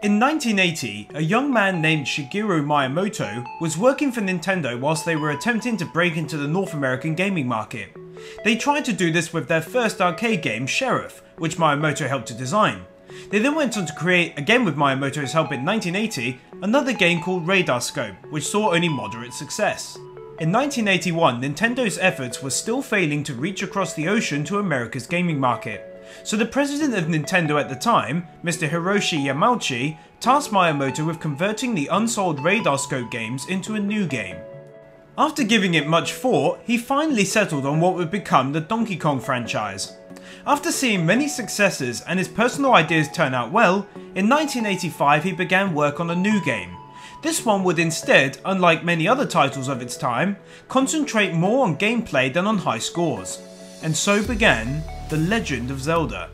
In 1980, a young man named Shigeru Miyamoto was working for Nintendo whilst they were attempting to break into the North American gaming market. They tried to do this with their first arcade game, Sheriff, which Miyamoto helped to design. They then went on to create, again with Miyamoto's help in 1980, another game called Radar Scope, which saw only moderate success. In 1981, Nintendo's efforts were still failing to reach across the ocean to America's gaming market. So the president of Nintendo at the time, Mr. Hiroshi Yamauchi, tasked Miyamoto with converting the unsold Radar Scope games into a new game. After giving it much thought, he finally settled on what would become the Donkey Kong franchise. After seeing many successes and his personal ideas turn out well, in 1985 he began work on a new game. This one would instead, unlike many other titles of its time, concentrate more on gameplay than on high scores. And so began The Legend of Zelda.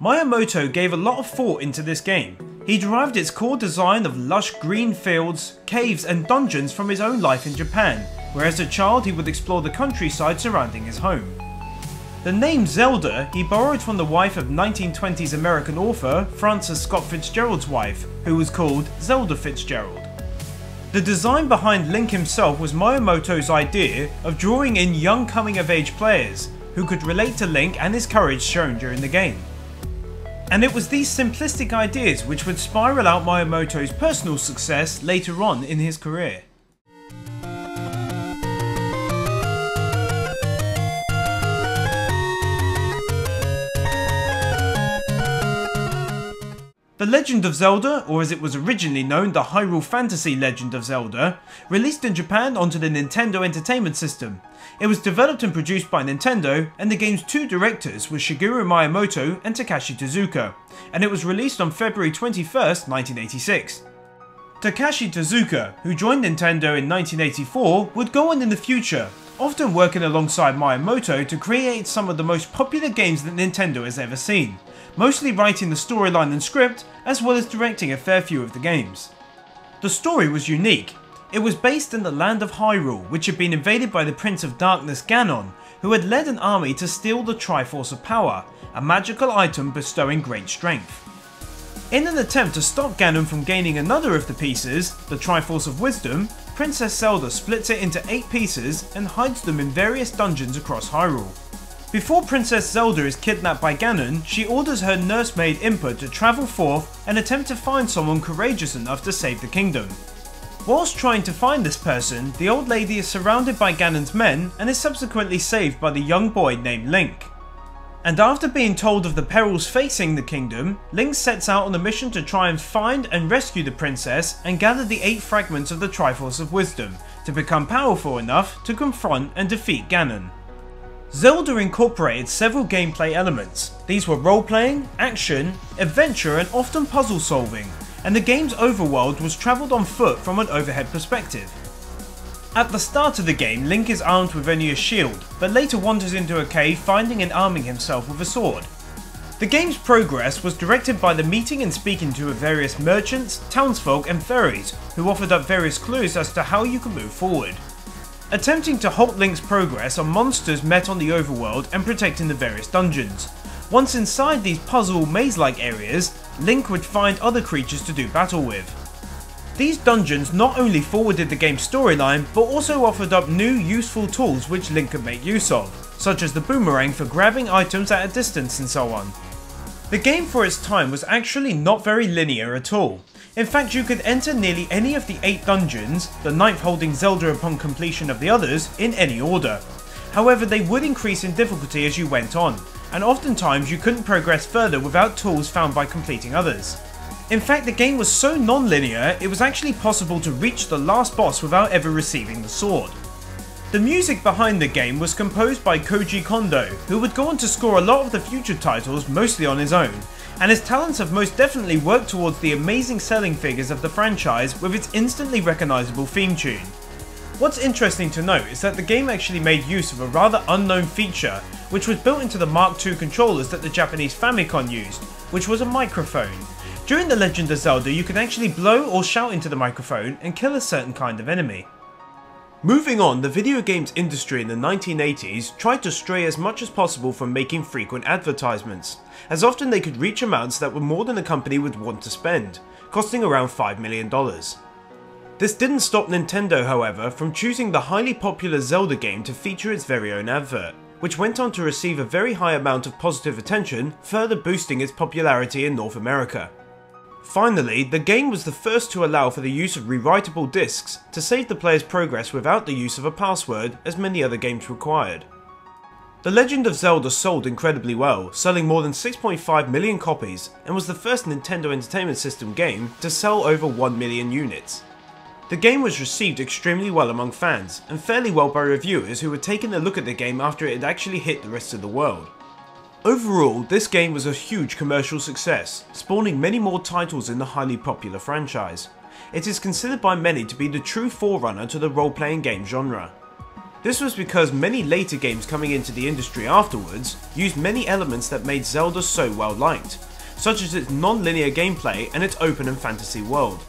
Miyamoto gave a lot of thought into this game. He derived its core design of lush green fields, caves and dungeons from his own life in Japan, where as a child he would explore the countryside surrounding his home. The name Zelda he borrowed from the wife of 1920s American author Frances Scott Fitzgerald's wife, who was called Zelda Fitzgerald. The design behind Link himself was Miyamoto's idea of drawing in young coming-of-age players, who could relate to Link and his courage shown during the game. And it was these simplistic ideas which would spiral out Miyamoto's personal success later on in his career. The Legend of Zelda, or as it was originally known, the Hyrule Fantasy Legend of Zelda, released in Japan onto the Nintendo Entertainment System. It was developed and produced by Nintendo, and the game's two directors were Shigeru Miyamoto and Takashi Tezuka, and it was released on February 21st, 1986. Takashi Tezuka, who joined Nintendo in 1984, would go on in the future, often working alongside Miyamoto to create some of the most popular games that Nintendo has ever seen, mostly writing the storyline and script, as well as directing a fair few of the games. The story was unique. It was based in the land of Hyrule, which had been invaded by the Prince of Darkness Ganon, who had led an army to steal the Triforce of Power, a magical item bestowing great strength. In an attempt to stop Ganon from gaining another of the pieces, the Triforce of Wisdom, Princess Zelda splits it into 8 pieces and hides them in various dungeons across Hyrule. Before Princess Zelda is kidnapped by Ganon, she orders her nursemaid Impa to travel forth and attempt to find someone courageous enough to save the kingdom. Whilst trying to find this person, the old lady is surrounded by Ganon's men and is subsequently saved by the young boy named Link. And after being told of the perils facing the kingdom, Link sets out on a mission to try and find and rescue the princess and gather the 8 fragments of the Triforce of Wisdom to become powerful enough to confront and defeat Ganon. Zelda incorporated several gameplay elements. These were role-playing, action, adventure and often puzzle solving, and the game's overworld was travelled on foot from an overhead perspective. At the start of the game, Link is armed with only a shield, but later wanders into a cave finding and arming himself with a sword. The game's progress was directed by the meeting and speaking to of various merchants, townsfolk and fairies, who offered up various clues as to how you could move forward. Attempting to halt Link's progress are monsters met on the overworld and protecting the various dungeons. Once inside these puzzle maze-like areas, Link would find other creatures to do battle with. These dungeons not only forwarded the game's storyline, but also offered up new useful tools which Link could make use of, such as the boomerang for grabbing items at a distance and so on. The game for its time was actually not very linear at all. In fact, you could enter nearly any of the 8 dungeons, the 9th holding Zelda upon completion of the others, in any order. However, they would increase in difficulty as you went on, and oftentimes you couldn't progress further without tools found by completing others. In fact, the game was so non-linear, it was actually possible to reach the last boss without ever receiving the sword. The music behind the game was composed by Koji Kondo, who would go on to score a lot of the future titles mostly on his own, and his talents have most definitely worked towards the amazing selling figures of the franchise with its instantly recognisable theme tune. What's interesting to note is that the game actually made use of a rather unknown feature which was built into the Mark II controllers that the Japanese Famicom used, which was a microphone. During The Legend of Zelda, you can actually blow or shout into the microphone and kill a certain kind of enemy. Moving on, the video games industry in the 1980s tried to stray as much as possible from making frequent advertisements, as often they could reach amounts that were more than a company would want to spend, costing around $5 million. This didn't stop Nintendo, however, from choosing the highly popular Zelda game to feature its very own advert, which went on to receive a very high amount of positive attention, further boosting its popularity in North America. Finally, the game was the first to allow for the use of rewritable discs to save the player's progress without the use of a password, as many other games required. The Legend of Zelda sold incredibly well, selling more than 6.5 million copies, and was the first Nintendo Entertainment System game to sell over 1 million units. The game was received extremely well among fans, and fairly well by reviewers who were taking a look at the game after it had actually hit the rest of the world. Overall, this game was a huge commercial success, spawning many more titles in the highly popular franchise. It is considered by many to be the true forerunner to the role-playing game genre. This was because many later games coming into the industry afterwards used many elements that made Zelda so well liked, such as its non-linear gameplay and its open and fantasy world.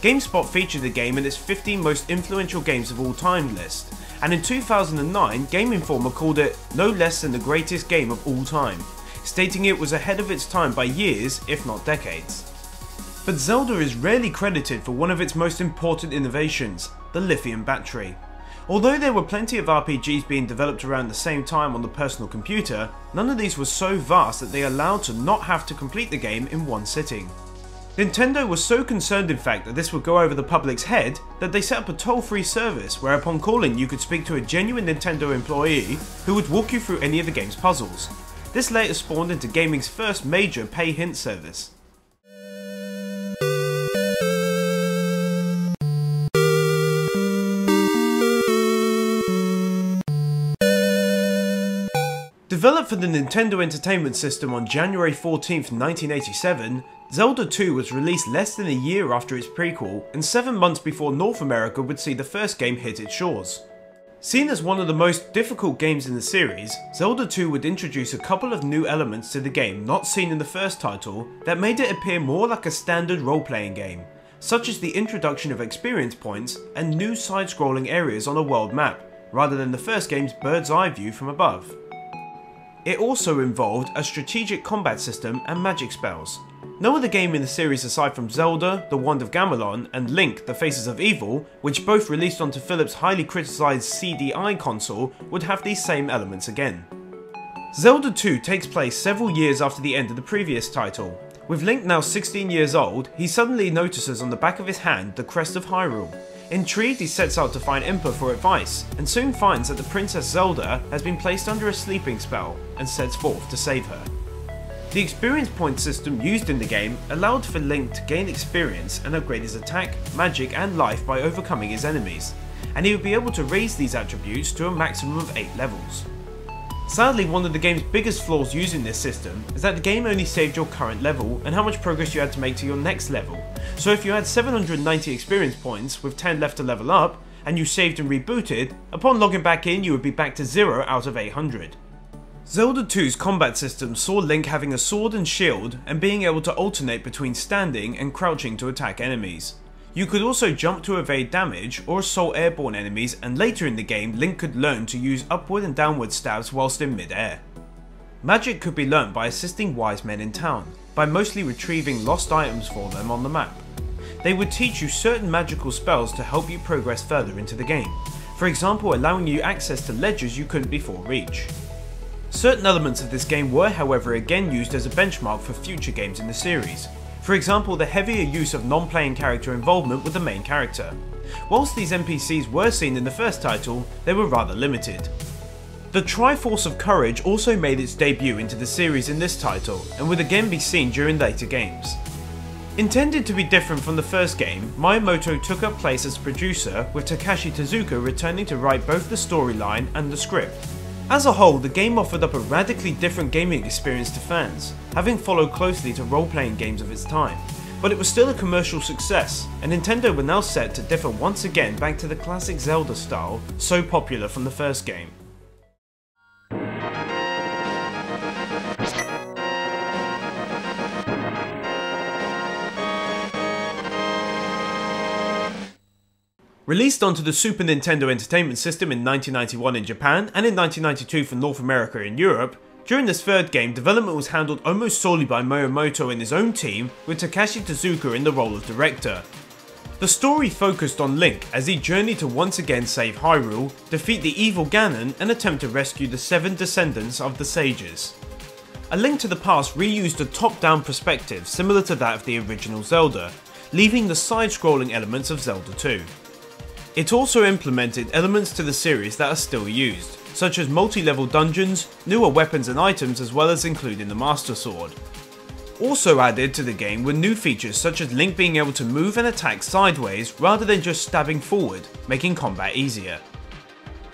GameSpot featured the game in its 15 most influential games of all time list, and in 2009 Game Informer called it no less than the greatest game of all time, stating it was ahead of its time by years, if not decades. But Zelda is rarely credited for one of its most important innovations, the lithium battery. Although there were plenty of RPGs being developed around the same time on the personal computer, none of these were so vast that they allowed to not have to complete the game in one sitting. Nintendo was so concerned in fact that this would go over the public's head that they set up a toll-free service where upon calling you could speak to a genuine Nintendo employee who would walk you through any of the game's puzzles. This later spawned into gaming's first major pay hint service. Developed for the Nintendo Entertainment System on January 14th, 1987, Zelda II was released less than a year after its prequel and 7 months before North America would see the first game hit its shores. Seen as one of the most difficult games in the series, Zelda II would introduce a couple of new elements to the game not seen in the first title that made it appear more like a standard role-playing game, such as the introduction of experience points and new side-scrolling areas on a world map, rather than the first game's bird's eye view from above. It also involved a strategic combat system and magic spells. No other game in the series aside from Zelda, The Wand of Gamelon, and Link, The Faces of Evil, which both released onto Philips' highly criticised CDI console, would have these same elements again. Zelda 2 takes place several years after the end of the previous title. With Link now 16 years old, he suddenly notices on the back of his hand the crest of Hyrule. Intrigued, he sets out to find Impa for advice, and soon finds that the Princess Zelda has been placed under a sleeping spell, and sets forth to save her. The experience point system used in the game allowed for Link to gain experience and upgrade his attack, magic and life by overcoming his enemies, and he would be able to raise these attributes to a maximum of 8 levels. Sadly, one of the game's biggest flaws using this system is that the game only saved your current level and how much progress you had to make to your next level. So if you had 790 experience points with 10 left to level up, and you saved and rebooted, upon logging back in you would be back to 0 out of 800. Zelda 2's combat system saw Link having a sword and shield and being able to alternate between standing and crouching to attack enemies. You could also jump to evade damage or assault airborne enemies, and later in the game Link could learn to use upward and downward stabs whilst in mid-air. Magic could be learnt by assisting wise men in town, by mostly retrieving lost items for them on the map. They would teach you certain magical spells to help you progress further into the game, for example allowing you access to ledges you couldn't before reach. Certain elements of this game were however again used as a benchmark for future games in the series. For example, the heavier use of non-playing character involvement with the main character. Whilst these NPCs were seen in the first title, they were rather limited. The Triforce of Courage also made its debut into the series in this title, and would again be seen during later games. Intended to be different from the first game, Miyamoto took up place as producer, with Takashi Tezuka returning to write both the storyline and the script. As a whole, the game offered up a radically different gaming experience to fans, having followed closely to role-playing games of its time, but it was still a commercial success, and Nintendo were now set to differ once again back to the classic Zelda style, so popular from the first game. Released onto the Super Nintendo Entertainment System in 1991 in Japan and in 1992 for North America and Europe, during this third game, development was handled almost solely by Miyamoto and his own team, with Takashi Tezuka in the role of director. The story focused on Link as he journeyed to once again save Hyrule, defeat the evil Ganon, and attempt to rescue the 7 descendants of the Sages. A Link to the Past reused a top-down perspective similar to that of the original Zelda, leaving the side-scrolling elements of Zelda II. It also implemented elements to the series that are still used, such as multi-level dungeons, newer weapons and items, as well as including the Master Sword. Also added to the game were new features such as Link being able to move and attack sideways rather than just stabbing forward, making combat easier.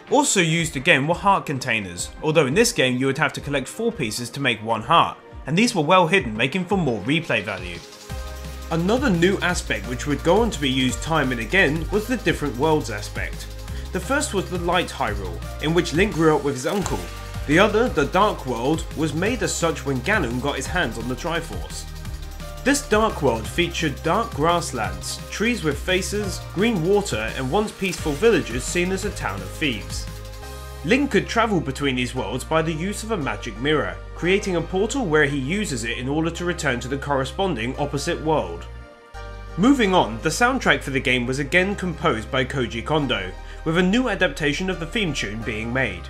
Also used again were heart containers, although in this game you would have to collect 4 pieces to make 1 heart, and these were well hidden, making for more replay value. Another new aspect which would go on to be used time and again was the different worlds aspect. The first was the Light Hyrule, in which Link grew up with his uncle. The other, the Dark World, was made as such when Ganon got his hands on the Triforce. This Dark World featured dark grasslands, trees with faces, green water, and once peaceful villages seen as a town of thieves. Link could travel between these worlds by the use of a magic mirror, creating a portal where he uses it in order to return to the corresponding opposite world. Moving on, the soundtrack for the game was again composed by Koji Kondo, with a new adaptation of the theme tune being made.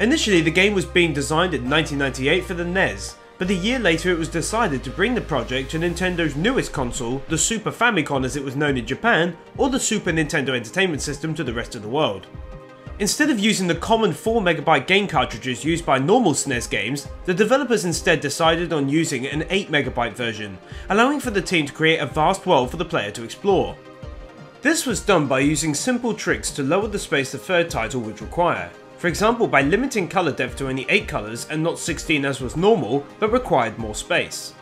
Initially the game was being designed in 1998 for the NES, but a year later it was decided to bring the project to Nintendo's newest console, the Super Famicom as it was known in Japan, or the Super Nintendo Entertainment System to the rest of the world. Instead of using the common 4MB game cartridges used by normal SNES games, the developers instead decided on using an 8MB version, allowing for the team to create a vast world for the player to explore. This was done by using simple tricks to lower the space the third title would require, for example by limiting colour depth to only 8 colours and not 16 as was normal, but required more space.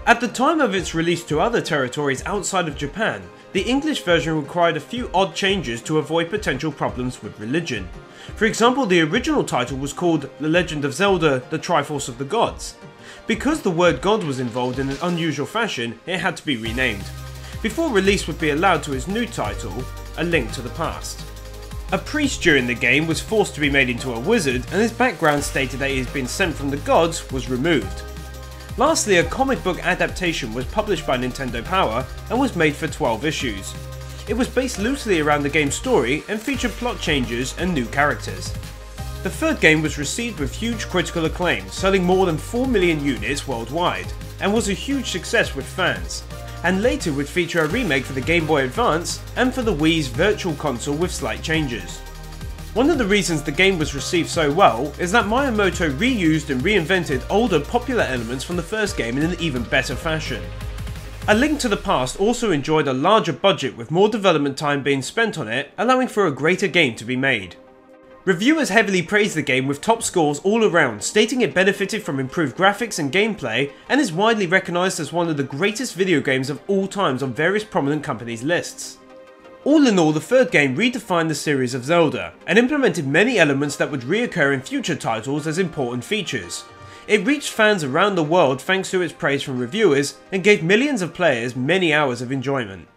At the time of its release to other territories outside of Japan, the English version required a few odd changes to avoid potential problems with religion. For example, the original title was called The Legend of Zelda: The Triforce of the Gods. Because the word God was involved in an unusual fashion, it had to be renamed. Before release would be allowed to its new title, A Link to the Past. A priest during the game was forced to be made into a wizard, and his background stated that he had been sent from the gods was removed. Lastly, a comic book adaptation was published by Nintendo Power and was made for 12 issues. It was based loosely around the game's story and featured plot changes and new characters. The third game was received with huge critical acclaim, selling more than 4 million units worldwide, and was a huge success with fans, and later would feature a remake for the Game Boy Advance and for the Wii's Virtual Console with slight changes. One of the reasons the game was received so well is that Miyamoto reused and reinvented older popular elements from the first game in an even better fashion. A Link to the Past also enjoyed a larger budget with more development time being spent on it, allowing for a greater game to be made. Reviewers heavily praised the game with top scores all around, stating it benefited from improved graphics and gameplay and is widely recognised as one of the greatest video games of all times on various prominent companies' lists. All in all, the third game redefined the series of Zelda, and implemented many elements that would reoccur in future titles as important features. It reached fans around the world thanks to its praise from reviewers, and gave millions of players many hours of enjoyment.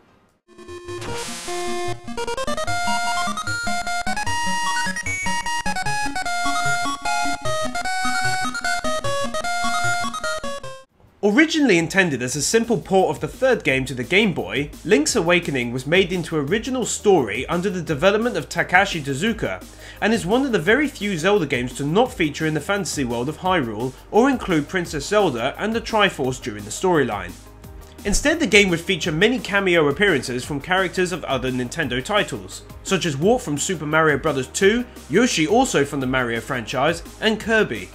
Originally intended as a simple port of the third game to the Game Boy, Link's Awakening was made into an original story under the development of Takashi Tezuka, and is one of the very few Zelda games to not feature in the fantasy world of Hyrule or include Princess Zelda and the Triforce during the storyline. Instead, the game would feature many cameo appearances from characters of other Nintendo titles, such as Wart from Super Mario Bros. 2, Yoshi also from the Mario franchise, and Kirby.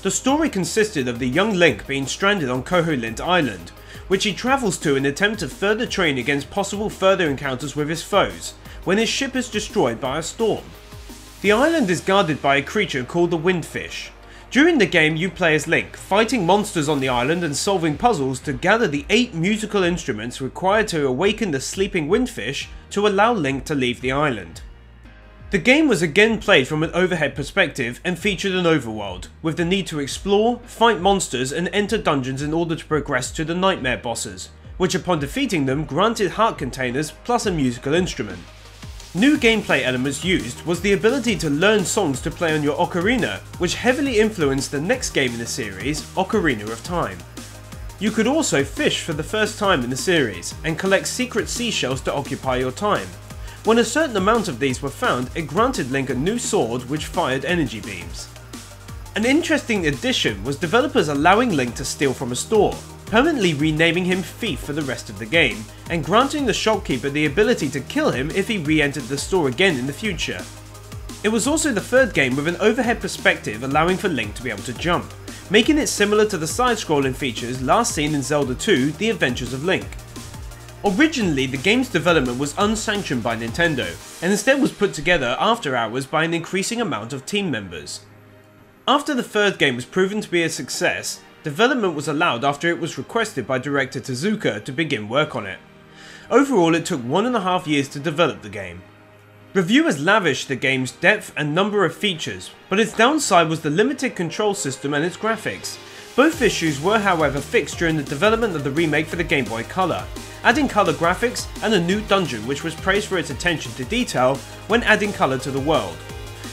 The story consisted of the young Link being stranded on Koholint Island, which he travels to in an attempt to further train against possible further encounters with his foes, when his ship is destroyed by a storm. The island is guarded by a creature called the Windfish. During the game, you play as Link, fighting monsters on the island and solving puzzles to gather the 8 musical instruments required to awaken the sleeping windfish to allow Link to leave the island. The game was again played from an overhead perspective and featured an overworld, with the need to explore, fight monsters and enter dungeons in order to progress to the nightmare bosses, which upon defeating them granted heart containers plus a musical instrument. New gameplay elements used was the ability to learn songs to play on your ocarina, which heavily influenced the next game in the series, Ocarina of Time. You could also fish for the first time in the series, and collect secret seashells to occupy your time. When a certain amount of these were found, it granted Link a new sword which fired energy beams. An interesting addition was developers allowing Link to steal from a store, permanently renaming him Thief for the rest of the game, and granting the shopkeeper the ability to kill him if he re-entered the store again in the future. It was also the third game with an overhead perspective allowing for Link to be able to jump, making it similar to the side-scrolling features last seen in Zelda II: The Adventures of Link. Originally, the game's development was unsanctioned by Nintendo, and instead was put together after hours by an increasing amount of team members. After the third game was proven to be a success, development was allowed after it was requested by director Tezuka to begin work on it. Overall, it took 1.5 years to develop the game. Reviewers lavished the game's depth and number of features, but its downside was the limited control system and its graphics. Both issues were however fixed during the development of the remake for the Game Boy Color, adding color graphics and a new dungeon which was praised for its attention to detail when adding color to the world.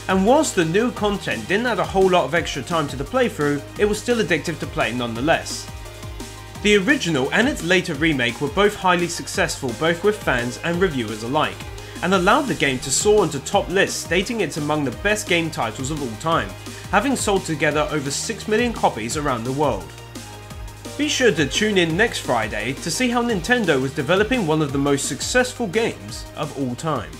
And whilst the new content didn't add a whole lot of extra time to the playthrough, it was still addictive to play nonetheless. The original and its later remake were both highly successful both with fans and reviewers alike, and allowed the game to soar onto top lists, stating it's among the best game titles of all time, having sold together over 6 million copies around the world. Be sure to tune in next Friday to see how Nintendo was developing one of the most successful games of all time.